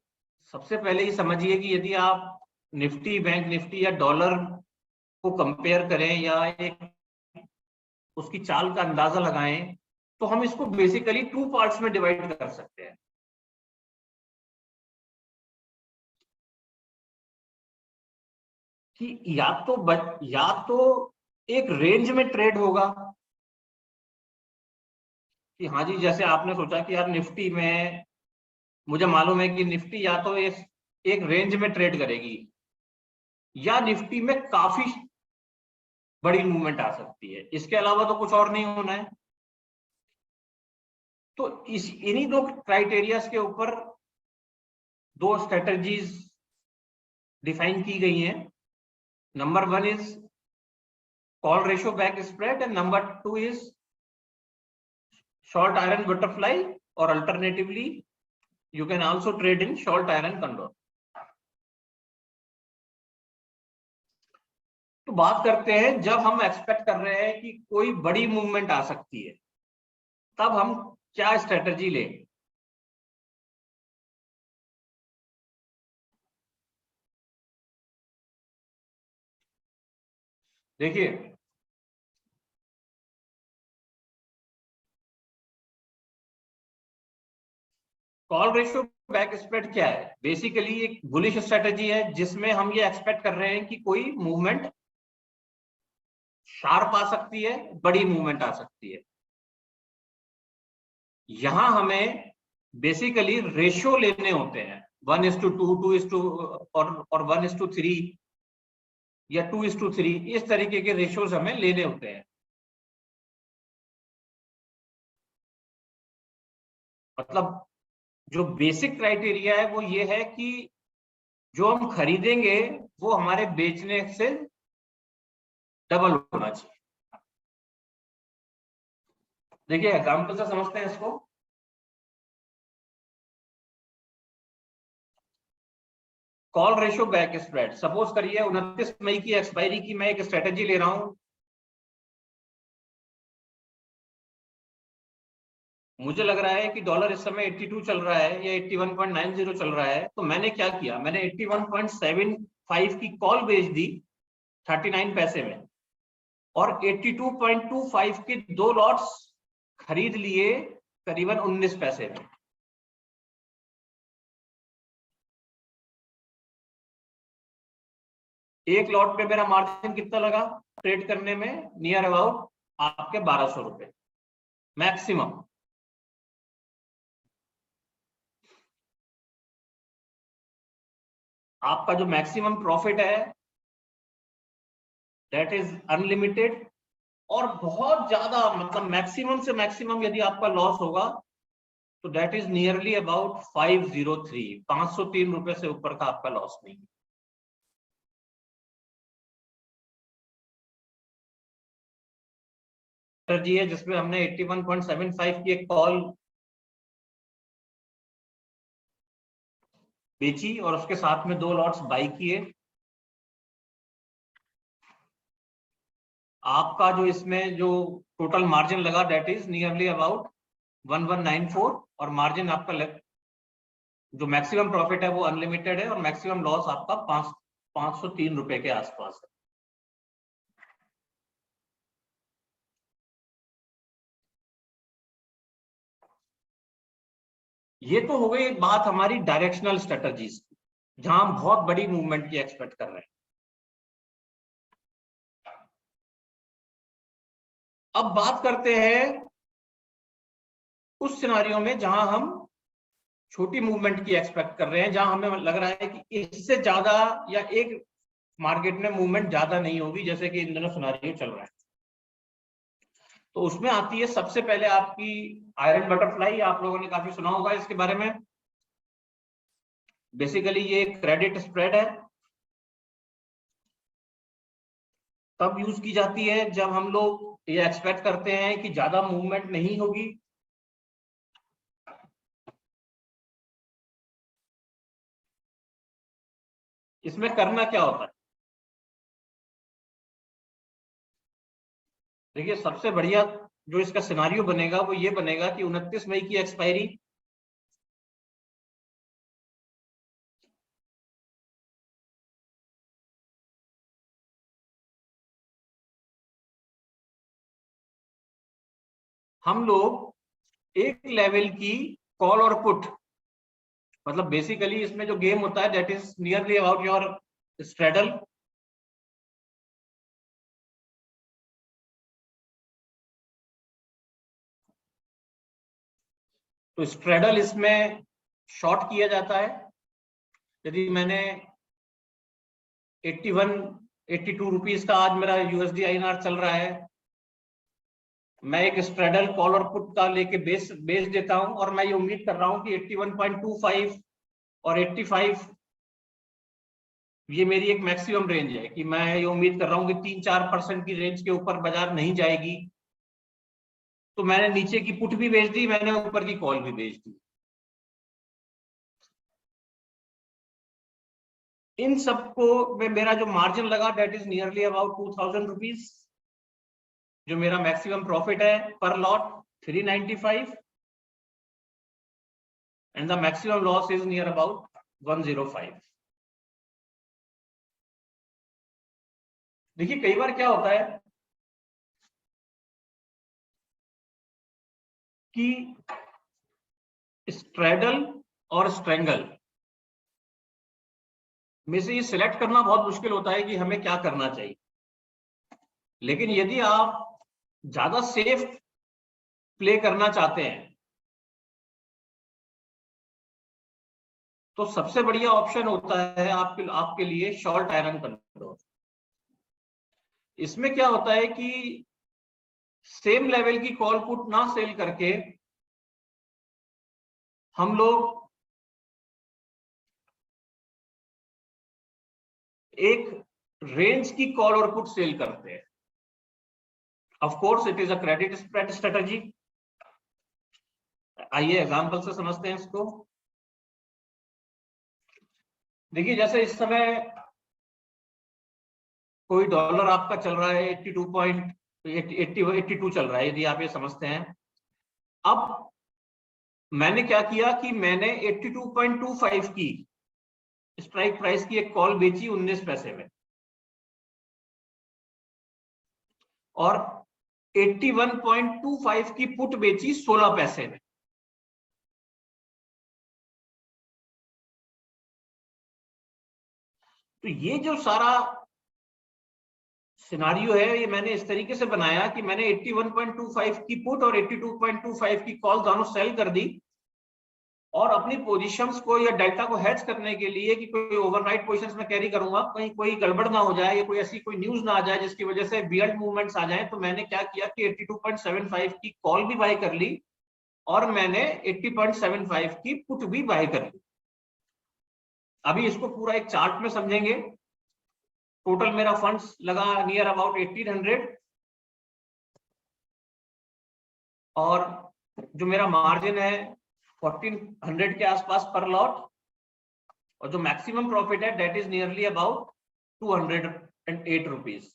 सबसे पहले ही समझिए कि यदि आप निफ्टी, बैंक निफ्टी या डॉलर को कंपेयर करें या एक उसकी चाल का अंदाजा लगाएं, तो हम इसको बेसिकली 2 पार्ट्स में डिवाइड कर सकते हैं। कि या तो एक रेंज में ट्रेड होगा कि हाँ जी, जैसे आपने सोचा कि यार निफ्टी में मुझे मालूम है कि निफ्टी या तो एक रेंज में ट्रेड करेगी या निफ्टी में काफी बड़ी मूवमेंट आ सकती है, इसके अलावा तो कुछ और नहीं होना है। तो इन्हीं दो क्राइटेरियाज के ऊपर दो स्ट्रेटजीज डिफाइन की गई हैं। Number 1 is call ratio back spread and number 2 is short iron butterfly, और alternatively you can also trade in short iron condor. तो बात करते हैं, जब हम एक्सपेक्ट कर रहे हैं कि कोई बड़ी मूवमेंट आ सकती है, तब हम क्या स्ट्रेटजी लें। देखिए, कॉल रेशियो बैक स्प्रेड क्या है? बेसिकली एक बुलिश स्ट्रेटजी है जिसमें हम ये एक्सपेक्ट कर रहे हैं कि कोई मूवमेंट शार्प आ सकती है, बड़ी मूवमेंट आ सकती है। यहां हमें बेसिकली रेशियो लेने होते हैं, 1:2, 2:2 और 1:3 या 2:3, इस तरीके के रेशियोज हमें लेने होते हैं। मतलब जो बेसिक क्राइटेरिया है वो ये है कि जो हम खरीदेंगे वो हमारे बेचने से डबल होना चाहिए। देखिए, एग्जाम्पल से समझते हैं इसको। Call ratio back spread, suppose करिए 29 मई की एक्सपायरी की मैं एक स्ट्रेटेजी ले रहा हूं। मुझे लग रहा है कि डॉलर इस समय 82 चल रहा है या 81.90 चल रहा है, तो मैंने क्या किया, मैंने 81.75 की कॉल बेच दी 39 पैसे में, और 82.25 के 2 लॉट्स खरीद लिए करीबन 19 पैसे में। एक लॉट पे मेरा मार्जिन कितना लगा ट्रेड करने में? नियर अबाउट आपके 1200 रुपए मैक्सिमम। आपका जो मैक्सिमम प्रॉफिट है दैट इज अनलिमिटेड, और बहुत ज्यादा मतलब मैक्सिमम से मैक्सिमम यदि आपका लॉस होगा तो दैट इज नियरली अबाउट 503, 503 रुपए से ऊपर का आपका लॉस नहीं। जी है जिसमें हमने 81.75 की एक कॉल बेची और उसके साथ में 2 लॉट्स बाई किए। आपका जो इसमें जो टोटल मार्जिन लगा दैट इज नियरली अबाउट 1194, और मार्जिन आपका जो मैक्सिमम प्रॉफिट है वो अनलिमिटेड है, और मैक्सिमम लॉस आपका 503 रुपए के आसपास है। ये तो हो गई बात हमारी डायरेक्शनल स्ट्रेटजीज की, जहां हम बहुत बड़ी मूवमेंट की एक्सपेक्ट कर रहे हैं। अब बात करते हैं उस सिनारियों में जहां हम छोटी मूवमेंट की एक्सपेक्ट कर रहे हैं, जहां हमें लग रहा है कि इससे ज्यादा या एक मार्केट में मूवमेंट ज्यादा नहीं होगी, जैसे कि इन दोनों सिनारियो चल रहा है। तो उसमें आती है सबसे पहले आपकी आयरन बटरफ्लाई। आप लोगों ने काफी सुना होगा इसके बारे में। बेसिकली ये क्रेडिट स्प्रेड है, तब यूज की जाती है जब हम लोग ये एक्सपेक्ट करते हैं कि ज्यादा मूवमेंट नहीं होगी। इसमें करना क्या होता है, देखिए सबसे बढ़िया जो इसका सिनारियो बनेगा वो ये बनेगा कि 29 मई की एक्सपायरी, हम लोग एक लेवल की कॉल और पुट, मतलब बेसिकली इसमें जो गेम होता है that is nearly about your straddle. तो स्ट्रेडल इसमें शॉर्ट किया जाता है। यदि मैंने 81 82 रुपीज का आज मेरा यूएसडी आईएनआर चल रहा है, मैं एक स्ट्रेडल कॉल और पुट का लेके बेच देता हूं और मैं ये उम्मीद कर रहा हूं कि 81.25 और 85 ये मेरी एक मैक्सिमम रेंज है, कि मैं ये उम्मीद कर रहा हूं कि 3-4% की रेंज के ऊपर बाजार नहीं जाएगी। तो मैंने नीचे की पुट भी बेच दी, मैंने ऊपर की कॉल भी बेच दी। इन सबको में मेरा जो मार्जिन लगा that is nearly about 2000 rupees. जो मेरा मैक्सिमम प्रॉफिट है पर lot 395 and the maximum loss is near about 105। देखिए कई बार क्या होता है कि स्ट्रेडल और स्ट्रेंगल में से ये सिलेक्ट करना बहुत मुश्किल होता है कि हमें क्या करना चाहिए। लेकिन यदि आप ज्यादा सेफ प्ले करना चाहते हैं तो सबसे बढ़िया ऑप्शन होता है आपके लिए शॉर्ट आयरन कंट्रोल। इसमें क्या होता है कि सेम लेवल की कॉल पुट ना सेल करके हम लोग एक रेंज की कॉल और पुट सेल करते हैं। Of course it is a credit spread strategy. आइए एग्जांपल से समझते हैं इसको। देखिए जैसे इस समय कोई डॉलर आपका चल रहा है 82 चल रहा है, यदि आप ये समझते हैं। अब मैंने क्या किया कि मैंने 82.25 की स्ट्राइक प्राइस की एक कॉल बेची 19 पैसे में और 81.25 की पुट बेची 16 पैसे में। तो ये जो सारा सिनारियो है ये मैंने इस तरीके से बनाया कि मैंने 81.25 की पुट और 82.25 की कॉल दोनों सेल कर दी और अपनी पोजीशंस को या डेल्टा को हेज करने के लिए कि कोई ओवरनाइट पोजीशंस में कैरी करूंगा, कहीं कोई गड़बड़ ना हो जाए या कोई ऐसी कोई न्यूज ना आ जाए जिसकी वजह से वियर्ड मूवमेंट्स आ जाए। तो मैंने क्या किया कि 82.75 की कॉल भी बाय कर ली और मैंने 80.75 की पुट भी बाय कर ली। अभी इसको पूरा एक चार्ट में समझेंगे। टोटल मेरा फंड्स लगा नियर अबाउट 1800 और जो मेरा मार्जिन है 1400 के आसपास पर लॉट और जो मैक्सिमम प्रॉफिट है that is nearly about 208 rupees.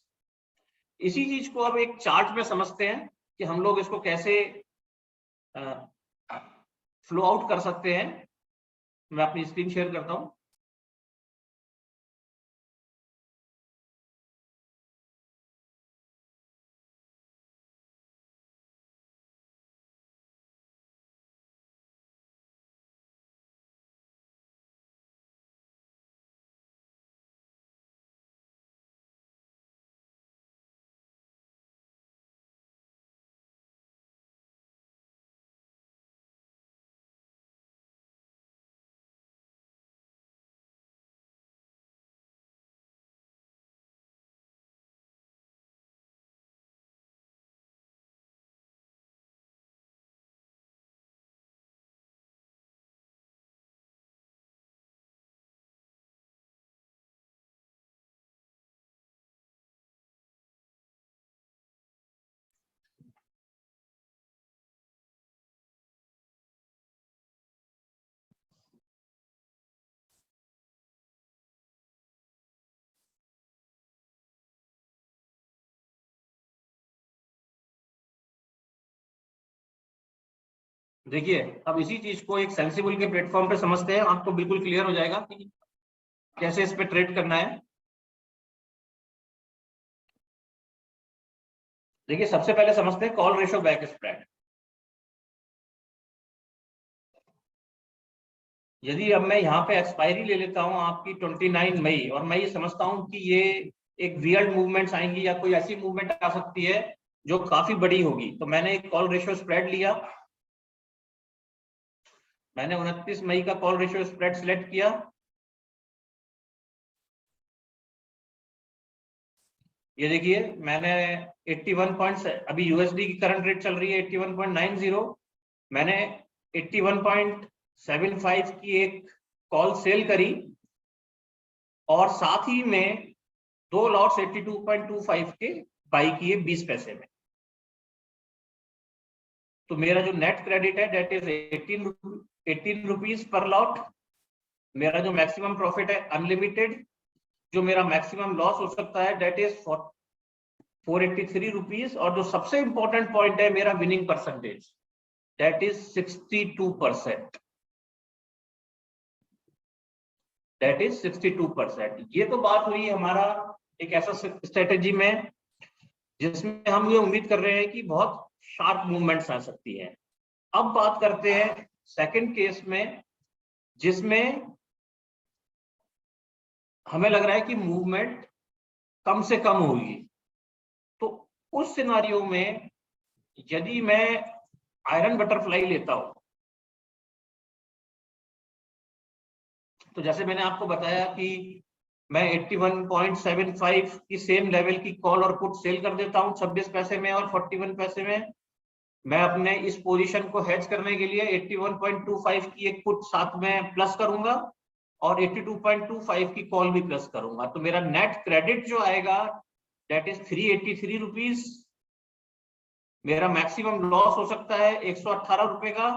इसी चीज को अब एक चार्ट में समझते हैं कि हम लोग इसको कैसे फ्लो आउट कर सकते हैं। मैं अपनी स्क्रीन शेयर करता हूं। देखिए अब इसी चीज को एक सेंसिबल के प्लेटफॉर्म पे समझते हैं, आपको बिल्कुल क्लियर हो जाएगा कि कैसे इस पे ट्रेड करना है। देखिए सबसे पहले समझते हैं कॉल रेशियो बैक स्प्रेड। यदि अब मैं यहाँ पे एक्सपायरी ले लेता हूँ आपकी 29 मई, और मैं ये समझता हूँ कि ये एक वियर्ड मूवमेंट्स आएंगी या कोई ऐसी मूवमेंट आ सकती है जो काफी बड़ी होगी, तो मैंने एक कॉल रेशियो स्प्रेड लिया। मैंने 29 मई का कॉल रेशियो स्प्रेड सिलेक्ट किया। ये देखिए मैंने 81 पॉइंट्स, अभी यूएसडी की करंट रेट चल रही है 81.90, मैंने 81.75 की एक कॉल सेल करी और साथ ही में 2 लॉट्स 82.25 के बाई किए 20 पैसे में। तो मेरा जो नेट क्रेडिट है that is 18 rupees per lot. मेरा जो मैक्सिमम प्रॉफिट है अनलिमिटेड। जो मेरा मैक्सिमम लॉस हो सकता है डेट इज 483 रुपीज। और जो सबसे इंपॉर्टेंट पॉइंट है मेरा winning percentage that is 62%। That is 62%। ये तो बात हुई हमारा एक ऐसा स्ट्रेटेजी में जिसमें हम ये उम्मीद कर रहे हैं कि बहुत शार्प मूवमेंट्स आ सकती है। अब बात करते हैं सेकंड केस में, जिसमें हमें लग रहा है कि मूवमेंट कम से कम होगी। तो उस सिनारियो में यदि मैं आयरन बटरफ्लाई लेता हूं, तो जैसे मैंने आपको बताया कि मैं 81.75 की सेम लेवल की कॉल और पुट सेल कर देता हूं 26 पैसे में और 41 पैसे में। मैं अपने इस पोजीशन को हेज करने के लिए 81.25 की एक पुट साथ में प्लस करूंगा और 82.25 की कॉल भी प्लस करूंगा। तो मेरा नेट क्रेडिट जो आएगा डेट इज 383 रुपीज। मेरा मैक्सिमम लॉस हो सकता है 118 रुपए का,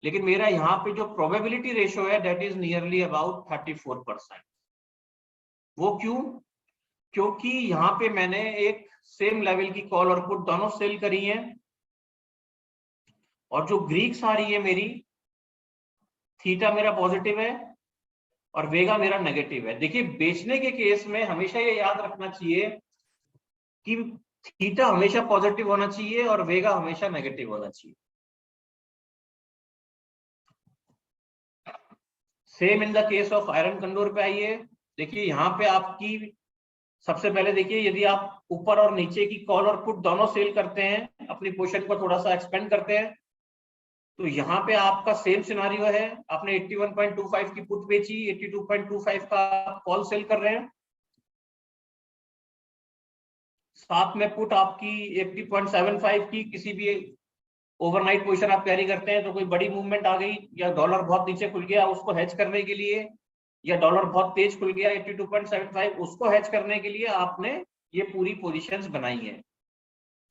लेकिन मेरा यहाँ पे जो प्रोबेबिलिटी रेशियो है डेट इज नियरली अबाउट 34%। वो क्यों? क्योंकि यहाँ पे मैंने एक सेम लेवल की कॉल और पुट दोनों सेल करी है, और जो ग्रीक्स आ रही है मेरी, थीटा मेरा पॉजिटिव है और वेगा मेरा नेगेटिव है। देखिए बेचने के केस में हमेशा ये याद रखना चाहिए कि थीटा हमेशा पॉजिटिव होना चाहिए और वेगा हमेशा नेगेटिव होना चाहिए। Same in the case of iron condor पे आइए। देखिए यहाँ पे आपकी सबसे पहले देखिए, यदि आप ऊपर और नीचे की कॉल और पुट दोनों सेल करते हैं, अपनी पोजीशन को थोड़ा सा एक्सपेंड करते हैं, तो यहाँ पे आपका सेम सिनारियो है। आपने 81.25 की पुट बेची, 82.25 का कॉल सेल कर रहे हैं, साथ में पुट आपकी 80.75 की किसी भी ओवरनाइट पोजीशन आप कैरी करते हैं, तो कोई बड़ी मूवमेंट आ गई या डॉलर बहुत नीचे खुल गया, उसको हेज करने के लिए, या डॉलर बहुत तेज खुल गया 82.75, उसको हेज करने के लिए आपने ये पूरी पोजीशंस बनाई है।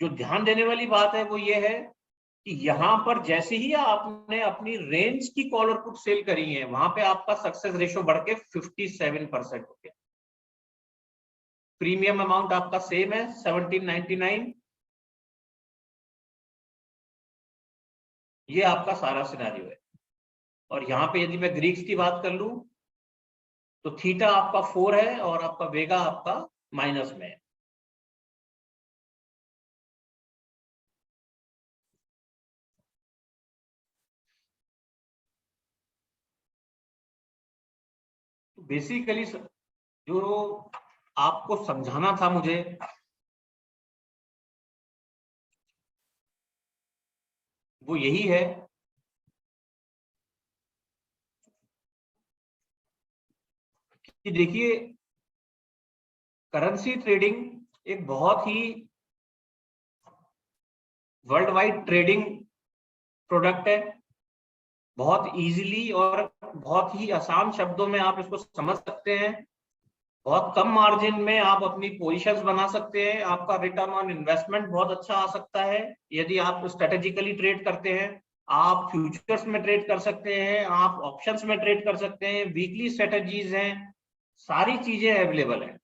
जो ध्यान देने वाली बात है वो ये है कि यहाँ पर जैसे ही आपने अपनी रेंज की कॉल और पुट सेल करी है, वहां पे आपका सक्सेस रेशियो बढ़ के 57% हो गया। प्रीमियम अमाउंट आपका सेम है 1799। ये आपका सारा सिनेरियो है। और यहाँ पे यदि मैं ग्रीक्स की बात कर लूं, तो थीटा आपका 4 है और आपका वेगा आपका माइनस में है। बेसिकली जो आपको समझाना था मुझे, वो यही है कि देखिए करेंसी ट्रेडिंग एक बहुत ही वर्ल्ड वाइड ट्रेडिंग प्रोडक्ट है। बहुत इजीली और बहुत ही आसान शब्दों में आप इसको समझ सकते हैं। बहुत कम मार्जिन में आप अपनी पोजीशंस बना सकते हैं। आपका रिटर्न ऑन इन्वेस्टमेंट बहुत अच्छा आ सकता है यदि आप स्ट्रेटेजिकली ट्रेड करते हैं। आप फ्यूचर्स में ट्रेड कर सकते हैं, आप ऑप्शंस में ट्रेड कर सकते हैं, वीकली स्ट्रेटेजीज हैं, सारी चीजें अवेलेबल हैं।